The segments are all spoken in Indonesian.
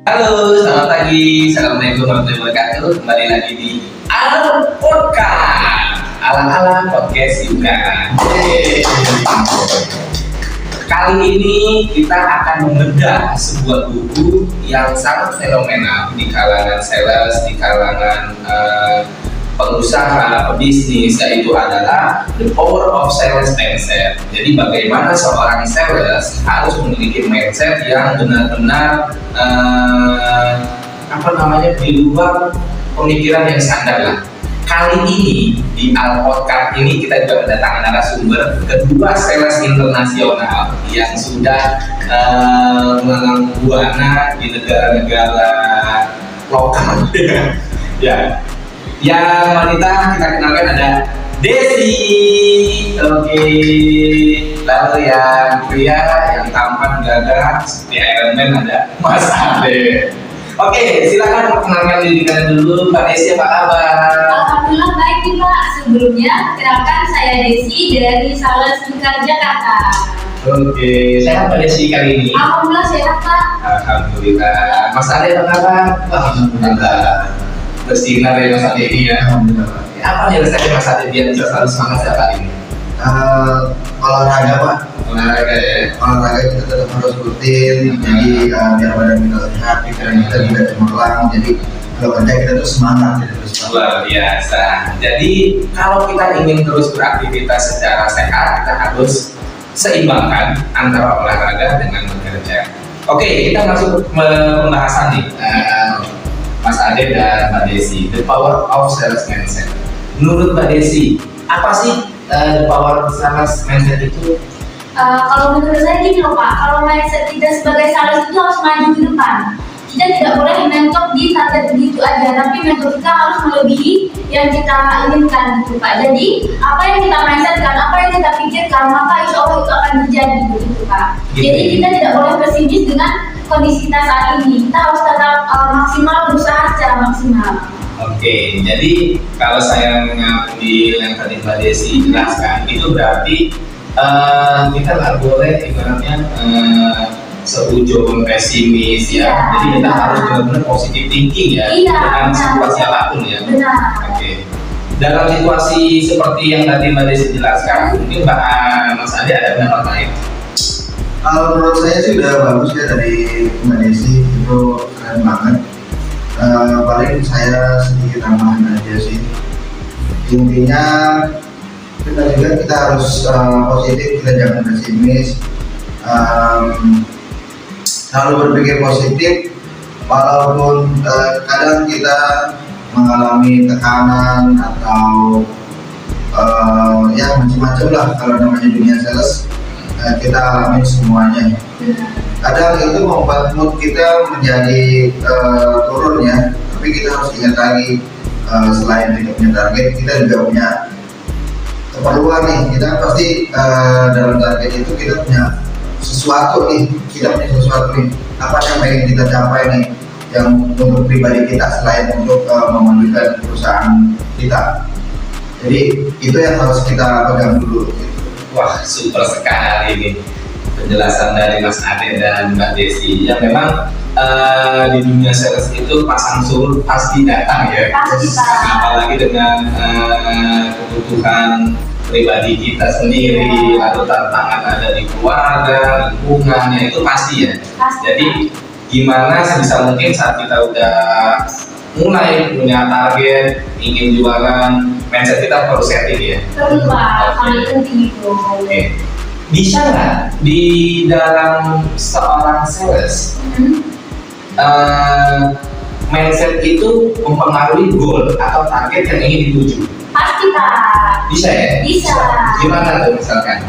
Halo, selamat pagi. Assalamualaikum warahmatullahi wabarakatuh. Kembali lagi di Al Podcast. Ala-ala podcast juga. Kali ini kita akan membedah sebuah buku yang sangat fenomenal di kalangan sales, di kalangan pengusaha, pebisnis, yaitu adalah The Power of Sales Mindset. Jadi bagaimana seorang sales harus memiliki mindset yang benar-benar di luar pemikiran yang standar lah. Kali ini di Al Podcast ini kita juga mendatangkan narasumber kedua sales internasional yang sudah melalang buana di negara-negara lokal. Ya. Yang wanita kita kenalkan ada Desi. Oke. Lalu yang pria yang tampan gagah seperti Iron Man ada Mas Ade. Oke, silakan perkenalkan diri kalian dulu. Mbak Desi, apa kabar? Alhamdulillah baik nih Pak. Sebelumnya, kenalkan saya Desi dari Sales Lingkar Jakarta. Oke, sehat Mbak Desi kali ini? Alhamdulillah sehat Pak. Alhamdulillah. Mas Ade apa kabar? Alhamdulillah. Bersinar ya Mas Ade ini ya. Alhamdulillah. Apa yang resepnya Mas Ade biar bisa selalu semangat setiap hari ini? Olahraga Pak. Olahraga ya. Olahraga kita tetap harus rutin. Jadi biar badan kita sehat, pikiran kita tidak cemerlang. Jadi kalau kerja kita terus semangat. Luar biasa. Jadi kalau kita ingin terus beraktivitas secara sehat, kita harus seimbangkan antara olahraga dengan bekerja. Oke, kita masuk ke pembahasan nih. Mas Ade dan Mbak Desi, The Power of Sales Mindset. Menurut Mbak Desi, apa sih The Power of Sales Mindset itu? Kalau menurut saya gini loh Pak, kalau mindset kita sebagai sales itu harus maju ke depan. Kita tidak boleh mentok di target begitu aja, tapi mentok kita harus melebihi yang kita inginkan gitu Pak. Jadi apa yang kita mindsetkan, apa yang kita pikirkan, maka insya Allah itu akan terjadi gitu Pak. Jadi kita tidak boleh pesimis dengan kondisi kita saat ini. Kita harus tetap maksimal, berusaha secara maksimal. Oke, jadi kalau saya mengambil yang tadi Mbak Desi jelaskan, itu berarti kita nggak boleh ibaratnya seujung pesimis ya. Jadi kita harus benar-benar positive thinking ya, dengan situasi apapun ya. Benar. Oke. Dalam situasi seperti yang tadi Mbak Desi jelaskan, mungkin Mas Ade ada pendapat lain? Kalau menurut saya sih udah bagus ya dari Mbak Desi, itu keren banget. Paling saya sedikit tambahan aja sih. Intinya kita harus positif, kita jangan pesimis. Selalu berpikir positif, walaupun kadang kita mengalami tekanan atau ya macam-macam lah kalau namanya dunia sales. Kita alami semuanya. Kadang itu membuat mood kita menjadi turun ya. Tapi kita harus ingat lagi, selain kita punya target, kita juga punya keperluan nih. Kita pasti dalam target itu kita punya sesuatu nih. Kita punya sesuatu nih. Apa yang pengen kita capai nih? Yang untuk pribadi kita selain untuk memajukan perusahaan kita. Jadi itu yang harus kita pegang dulu. Wah, super sekali ini penjelasan dari Mas Ade dan Mbak Desi. Ya memang di dunia sales itu pasang surut pasti datang ya. Pasti Pak. Apalagi dengan kebutuhan pribadi kita sendiri, lalu tantangan ada di keluarga, lingkungannya itu pasti ya. Pasti. Jadi gimana sebisa mungkin saat kita udah mulai punya target, ingin jualan, mindset kita perlu setting ya. Perlu Pak, paling penting itu. Oke. Bisa nggak di dalam seorang sales mindset itu mempengaruhi goal atau target yang ingin dituju? Pasti Pak. Bisa ya? Bisa. Gimana tuh misalkan?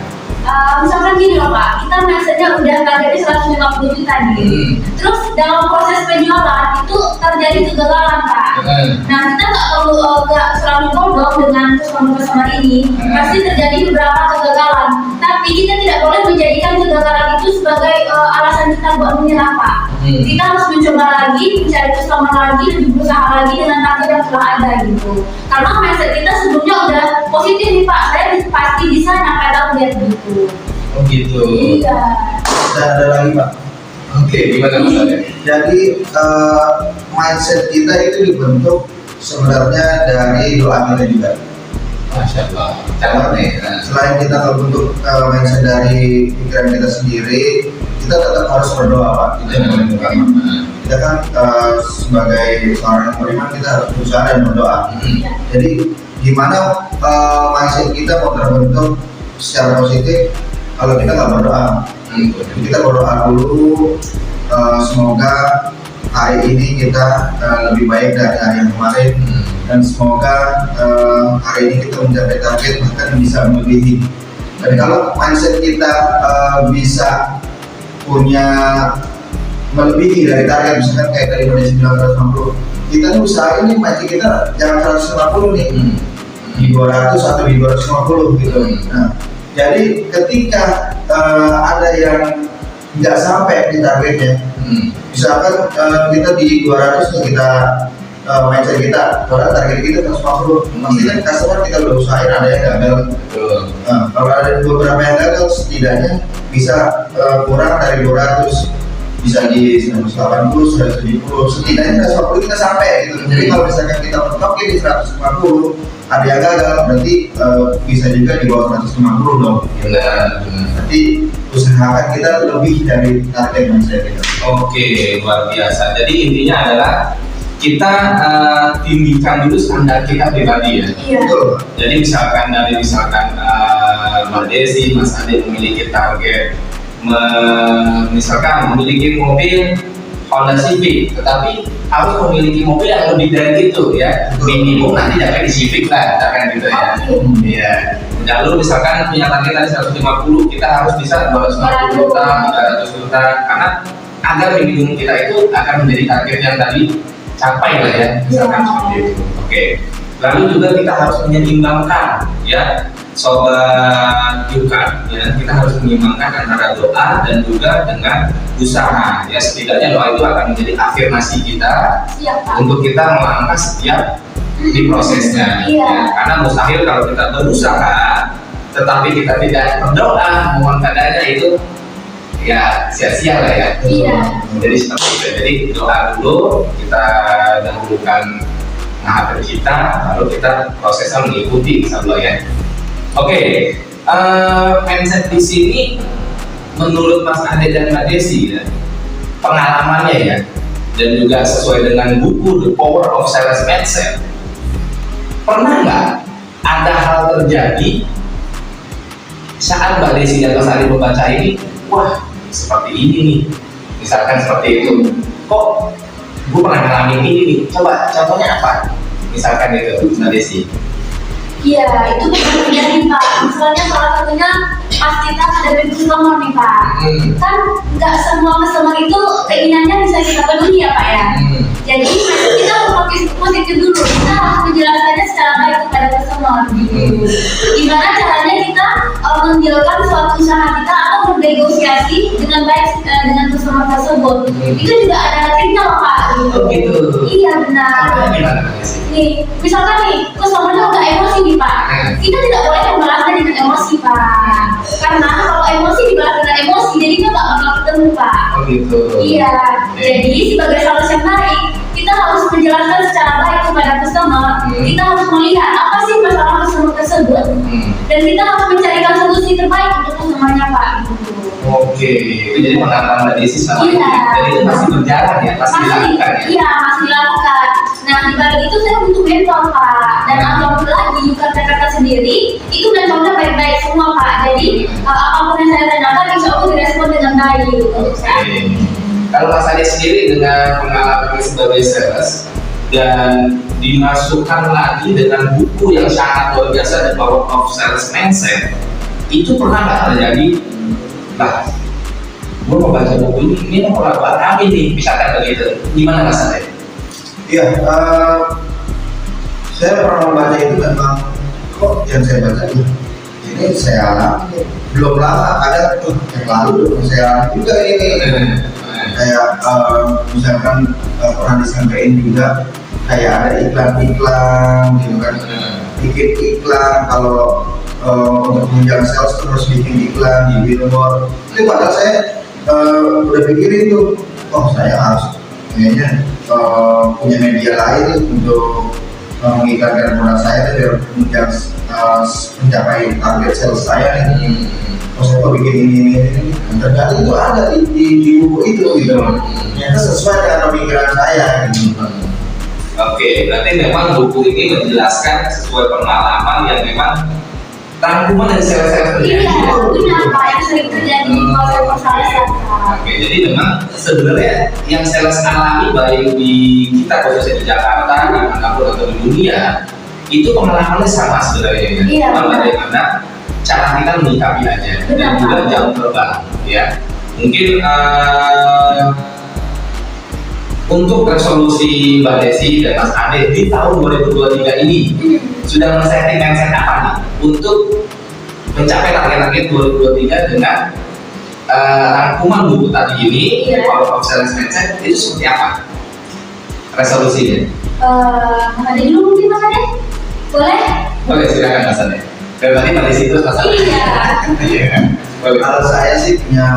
Misalkan gini loh Pak, kita mindsetnya udah targetnya 150 juta nih. Terus dalam proses penjualan itu terjadi kegagalan Pak. Nah kita nggak selalu bodoh dengan customer ini. Pasti terjadi beberapa kegagalan. Tapi kita tidak boleh menjadikan kegagalan itu sebagai alasan kita buat menyerah Pak. Kita harus mencoba lagi, mencari customer lagi, lebih berusaha lagi dengan target yang telah ada gitu. Karena mindset kita sebelumnya udah positif nih Pak. Saya pasti bisa nyampe target gitu. Oh gitu. Iya. Dan ada lagi Pak, Oke, gimana Mas Ade? Jadi mindset kita itu dibentuk sebenarnya dari doa kita juga. Masya Allah, calon nih. Selain kita terbentuk mindset dari pikiran kita sendiri, kita tetap harus berdoa, Pak. Itu yang paling utama. Kita kan sebagai seorang yang beriman, kita harus berusaha dan berdoa. Jadi gimana mindset kita mau terbentuk secara positif kalau kita nggak berdoa? Jadi kita berdoa dulu, semoga hari ini kita lebih baik dari hari yang kemarin, dan semoga hari ini kita mencapai target bahkan bisa melebihi. Dan kalau mindset kita bisa punya melebihi dari target, misalkan kayak dari pada 950, kita nih usahain nih mindset kita jangan 150 nih, di 200 atau di 250 gitu. Nah, jadi ketika ada yang nggak sampai di targetnya, misalkan kita di 200 nih, kita mindset kita, padahal target kita 150, pasti kan customer kita udah usahain ada yang gagal. Nah, kalau ada beberapa yang gagal, setidaknya bisa kurang dari 200, bisa di 180, 170, setidaknya 150 kita sampai gitu. Jadi kalau misalkan kita mentok di 150, ada yang gagal, berarti bisa juga di bawah 150 dong. Benar. Berarti usahakan kita lebih dari target mindset kita. Oke, luar biasa. Jadi intinya adalah kita tinggikan dulu standar kita pribadi ya. Iya. Betul. Jadi misalkan Mbak Desi, Mas Ade memiliki target misalkan memiliki mobil Honda Civic, tetapi harus memiliki mobil yang lebih dari itu ya. Minimum nanti jangan di Civic lah, jangan gitu ya. Iya. Lalu misalkan punya target tadi 150, kita harus bisa 250 juta, 300 juta, karena agar minimum kita itu akan menjadi target yang tadi capai lah ya, misalkan seperti itu. Oke. Lalu juga kita harus menyeimbangkan ya, sobat Yukan ya, kita harus menyeimbangkan antara doa dan juga dengan usaha ya. Setidaknya doa itu akan menjadi afirmasi kita untuk kita melangkah setiap di prosesnya ya. Karena mustahil kalau kita berusaha tetapi kita tidak berdoa memohon padanya, itu ya sia-sia lah ya. Jadi seperti itu. Jadi doa dulu, kita dahulukan hati kita, lalu kita prosesnya mengikuti insyaallah ya. Oke, mindset di sini menurut Mas Ade dan Mbak Desi ya, pengalamannya ya, dan juga sesuai dengan buku The Power of Sales Mindset, pernah nggak ada hal terjadi saat Mbak Desi dan Mas Ade membaca ini, wah seperti ini nih, misalkan seperti itu, kok gue pernah ngalamin ini nih, coba contohnya apa? Misalkan gitu, Mbak Desi. Iya, itu bisa terjadi Pak. Misalnya salah satunya pas kita hadapin customer nih Pak. Kan nggak semua customer itu keinginannya bisa kita penuhi ya Pak ya. Jadi kita harus positif dulu. Kita harus menjelaskannya secara baik kepada customer. Gimana caranya kita menjalankan suatu usaha kita atau bernegosiasi dengan baik dengan customer tersebut. Itu juga ada triknya loh Pak. Gitu. Iya benar. Nih, misalkan nih customernya udah emosi nih Pak, kita tidak boleh membalasnya dengan emosi Pak, karena kalau emosi dibalas dengan emosi jadinya nggak bakal ketemu Pak. Gitu. Iya. Jadi sebagai sales yang baik, kita harus menjelaskan secara baik kepada customer. Kita harus melihat apa sih masalah customer tersebut, dan kita harus mencarikan solusi terbaik untuk customernya Pak. Oke, itu jadi pengalaman Mbak Desi sama ini. Jadi itu masih berjalan ya, masih dilakukan ya? Iya, masih dilakukan. Nah, di balik itu saya butuh mentor Pak. Dan alhamdulillah di Yukan PPK sendiri, itu mentornya baik-baik semua Pak. Jadi, apapun yang saya tanyakan, insya Allah direspon dengan baik. Oke. Kalau Mas Ade sendiri dengan pengalaman sebagai sales dan dimasukkan lagi dengan buku yang sangat luar biasa, The Power of Sales Mindset, itu pernah nggak terjadi? Nah, gue mau baca buku ini mau buat kami nih, misalkan begitu. Gimana Mas Ade? Iya, saya pernah membaca itu, memang kok yang saya baca ini saya alami belum lama, ada yang lalu belum saya alami juga ini. Kayak misalkan pernah disampaikan juga kayak ada iklan-iklan gitu kan, bikin iklan kalau untuk menjaga sales terus bikin iklan di billboard. Itu padahal saya udah pikir itu, oh saya harus kayaknya punya media lain untuk mengiklankan produk saya biar mencapai target sales saya nih. Oh saya mau bikin ini. Ternyata itu ada di buku itu gitu. Ternyata sesuai dengan pemikiran saya gitu. Oke, berarti memang buku ini menjelaskan sesuai pengalaman yang memang rangkuman dari sales-sales terjadi. Iya, benar Pak, yang sering terjadi di proses-proses. Oke, jadi memang sebenarnya yang sales alami baik di kita khususnya di Jakarta, dimanapun atau di dunia, itu pengalamannya sama sebenarnya. Iya, Cuma benar. bagaimana cara kita menyikapi aja dan Benar, juga Pak. jam terbang, ya. Mungkin untuk resolusi Mbak Desi dan Mas Ade di tahun 2023 ini sudah men-setting mindset apa nih untuk mencapai target-target 2023 dengan rangkuman buku tadi ini, Iya. Power of Sales Mindset itu seperti apa resolusinya? Mas Ade dulu mungkin Mas Ade? Boleh? Boleh, silakan Mas Ade. Dan tadi pada situ Mas Ade. Iya. Iya. Boleh. Kalau saya sih punya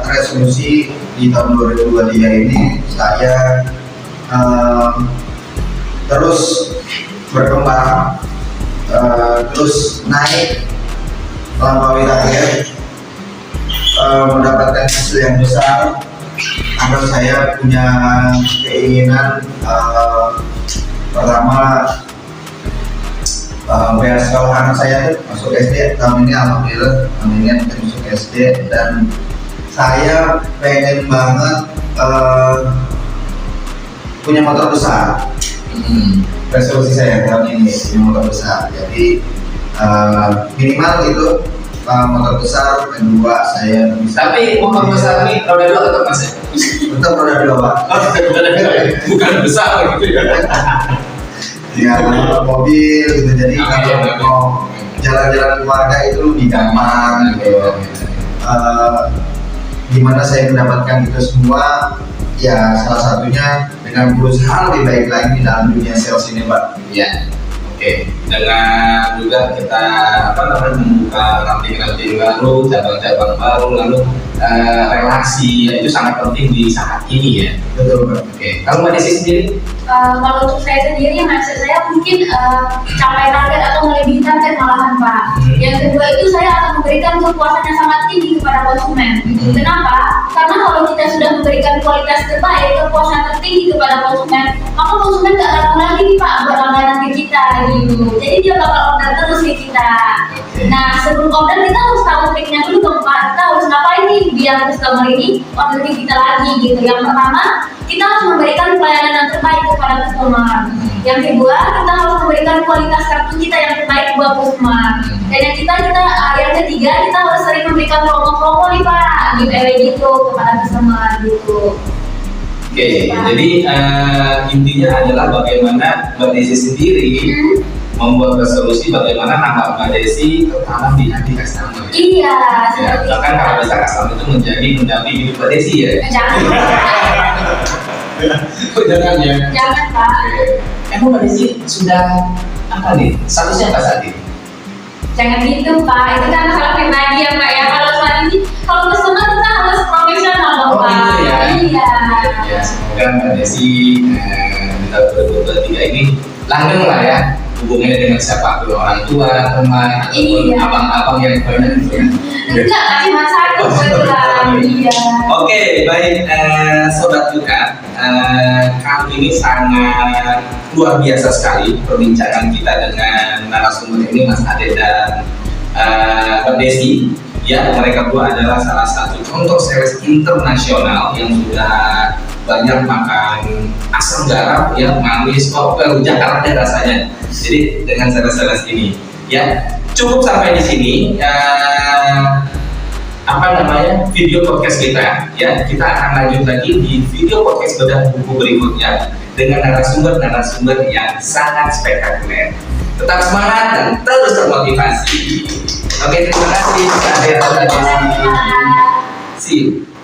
resolusi di tahun 2023 ini saya terus berkembang, terus naik melampaui target, mendapatkan hasil yang besar. Agar saya punya keinginan pertama biar sekolah anak saya tuh masuk SD tahun ini, alhamdulillah tahun ini masuk SD, dan saya pengen banget punya motor besar. Resolusi saya tahun ini punya motor besar, jadi minimal itu motor besar. Kedua saya bisa, Tapi motor besar ini roda dua tetap Mas ya? tetap roda dua Pak. Bukan besar gitu ya. Ya mobil gitu, jadi Amin, kalau amin. mau jalan-jalan keluarga itu lebih gampang gitu. Gimana saya mendapatkan itu semua? Ya salah satunya dengan berusaha lebih baik lagi di dalam dunia sales ini Pak. Ya, oke. Dengan juga kita membuka ranting-ranting baru, cabang-cabang baru, lalu relasi ya, itu sangat penting di saat ini ya. Betul Pak. Oke, kalau Mbak Desi sendiri? Kalau untuk saya sendiri, mindset saya mungkin capai target atau melebihi target malahan Pak. Yang kedua itu saya akan memberikan kepuasan yang sangat tinggi kepada konsumen. Kenapa? Karena kalau kita sudah memberikan kualitas terbaik, kepuasan tertinggi kepada konsumen, maka konsumen nggak ragu lagi nih Pak buat langganan ke kita gitu. Jadi dia bakal order terus ke kita. Nah sebelum order kita harus tahu triknya dulu dong Pak. Kita harus ngapain nih biar customer ini order ke kita lagi gitu. Yang pertama, kita harus memberikan pelayanan yang terbaik kepada customer. Yang kedua, kita harus memberikan kualitas kartu kita yang terbaik buat customer. Dan yang ketiga, kita harus sering memberikan promo-promo nih Pak, giveaway gitu kepada customer gitu. Oke, jadi intinya adalah bagaimana Mbak Desi sendiri membuat resolusi bagaimana nama Mbak Desi tertanam di hati customer. Iya, Ya, seperti bahkan kalau bisa customer itu menjadi pendamping hidup Mbak Desi ya. Jangan, Jangan ya. jangan Pak. Emang Mbak Desi sudah apa nih? Statusnya apa saat ini? Jangan gitu Pak, itu kan masalah pribadi ya Pak ya. Kalau saat ini, kalau customer kita harus profesional dong Oh, Pak. gitu ya. Iya. Ya, semoga Mbak Desi di tahun 2023 ini langgeng lah ya hubungannya dengan siapa pun, orang tua, teman, ataupun Iya. abang-abang yang banyak gitu ya. Enggak, cuma satu kebetulan. Iya. Oke, baik Sobat Yuka, kali ini sangat luar biasa sekali perbincangan kita dengan narasumber ini Mas Ade dan Mbak Desi. Ya, mereka berdua adalah salah satu contoh sales internasional yang sudah banyak makan asam garam ya, manis, kopel, Jakarta rasanya. Jadi dengan sales-sales ini, ya cukup sampai di sini. Video podcast kita ya, kita akan lanjut lagi di video podcast bedah buku berikutnya dengan narasumber yang sangat spektakuler. Tetap semangat dan terus termotivasi. Oke, terima kasih. See you.